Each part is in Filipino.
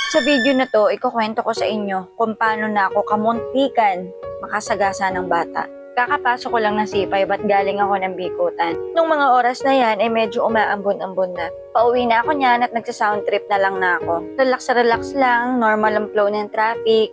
Sa video na to, ikukwento ko sa inyo kung paano na ako kamuntikan makasagasa ng bata. Kakapasok ko lang ng C5 at galing ako ng Bikutan. Nung mga oras na yan, medyo umaambon-ambon na. Pauwi na ako niyan at nagsa-sound trip na lang na ako. Relax lang, normal ang flow ng traffic,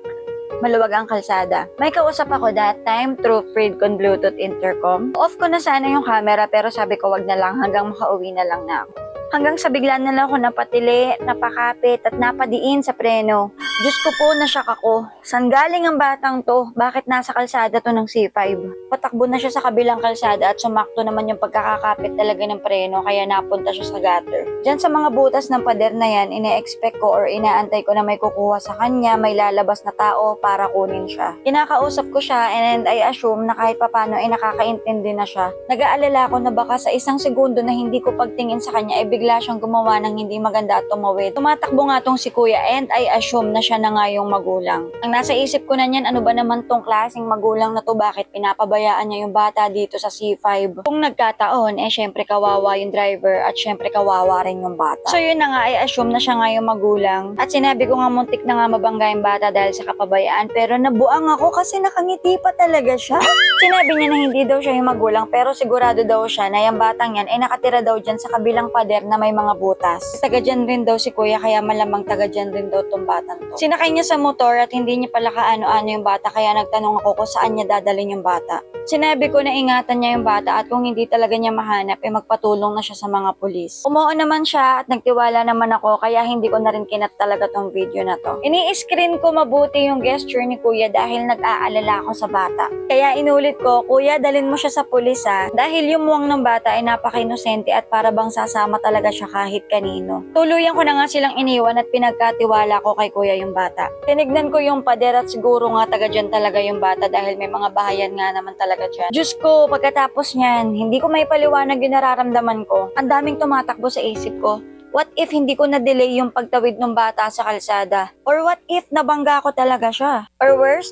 maluwag ang kalsada. May kausap ako that time through Freedcon Bluetooth intercom. Off ko na sana yung camera pero sabi ko wag na lang hanggang makauwi na lang na ako. Hanggang sa bigla na lang ako napatili, napakapit at napadiin sa preno. Diyos ko po, nasyak ako. San galing ang batang to? Bakit nasa kalsada to ng C5? Patakbo na siya sa kabilang kalsada at sumakto naman yung pagkakakapit talaga ng preno kaya napunta siya sa gutter. Diyan sa mga butas ng pader na yan, ine-expect ko or inaantay ko na may kukuha sa kanya, may lalabas na tao para kunin siya. Kinakausap ko siya and I assume na kahit papano ay nakakaintindi na siya. Nag-aalala ako na baka sa isang segundo na hindi ko pagtingin sa kanya ay bigla siyang gumawa ng hindi maganda at tumawid. Tumatakbo nga tong si kuya and I assume na siya na nga yung magulang. Ang nasa isip ko na niyan, ano ba naman tong klaseng magulang na to, bakit pinapabayaan niya yung bata dito sa C5? Kung nagkataon, syempre kawawa yung driver at syempre kawawa rin yung bata. So yun na nga, I assume na siya nga yung magulang. At sinabi ko nga muntik na nga mabangga yung bata dahil sa kapabayaan pero nabuang ako kasi nakangiti pa talaga siya. Sinabi niya na hindi daw siya yung magulang pero sigurado daw siya na yung batang yan ay nakatira daw dyan sa kabilang pader na may mga butas. Taga dyan rin daw si kuya kaya malamang taga dyan rin daw tong batang to. Sinakay niya sa motor at hindi niya pala kaano-ano yung bata kaya nagtanong ako kung saan niya dadalhin yung bata. Sinabi ko na ingatan niya yung bata at kung hindi talaga niya mahanap magpatulong na siya sa mga pulis. Umuo naman siya at nagtiwala naman ako kaya hindi ko na rin kinat talaga tong video na to. Ini-screen ko mabuti yung gesture ni kuya dahil nag-aalala ako sa bata. Kaya inulit ko, kuya dalhin mo siya sa pulis dahil yung muwang ng bata ay napaka-inosente at para bang sasama talaga siya kahit kanino. Tuluyan ko na nga silang iniwan at pinagkatiwala ko kay kuya yung bata. Tinignan ko yung pader at siguro nga taga dyan talaga yung bata dahil may mga bahayan nga naman talaga dyan. Diyos ko, pagkatapos niyan, hindi ko may paliwanag yung nararamdaman ko. Ang daming tumatakbo sa isip ko. What if hindi ko na-delay yung pagtawid ng bata sa kalsada? Or what if nabangga ko talaga siya? Or worse,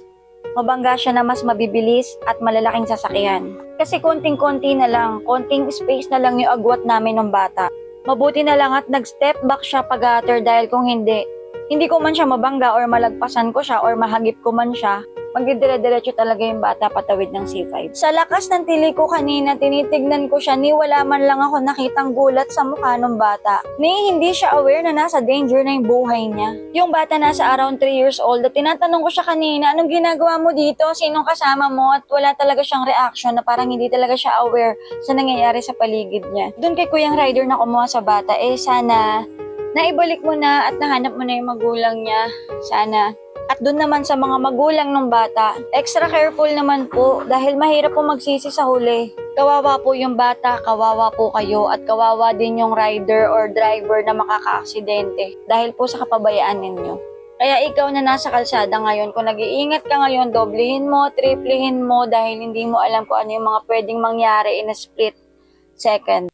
mabangga siya na mas mabibilis at malalaking sasakyan. Kasi konting-konti na lang, konting space na lang yung agwat namin ng bata. Mabuti na lang at nag-step back siya pag-gutter dahil kung hindi ko man siya mabangga or malagpasan ko siya or mahagip ko man siya, magdidire-diretso talaga yung bata patawid ng C5. Sa lakas ng tili ko kanina, tinitignan ko siya ni wala man lang ako nakitang gulat sa mukha ng bata. Ni hindi siya aware na nasa danger na yung buhay niya. Yung bata nasa around 3 years old at tinatanong ko siya kanina, anong ginagawa mo dito? Sinong kasama mo? At wala talaga siyang reaction na parang hindi talaga siya aware sa nangyayari sa paligid niya. Doon kay kuyang rider na kumuha sa bata, sana naibalik mo na at nahanap mo na yung magulang niya. Sana. At doon naman sa mga magulang ng bata, extra careful naman po dahil mahirap po magsisi sa huli. Kawawa po yung bata, kawawa po kayo at kawawa din yung rider or driver na makaka-aksidente dahil po sa kapabayaan ninyo. Kaya ikaw na nasa kalsada ngayon, kung nag-iingat ka ngayon, doblehin mo, triplehin mo dahil hindi mo alam kung ano yung mga pwedeng mangyari in a split second.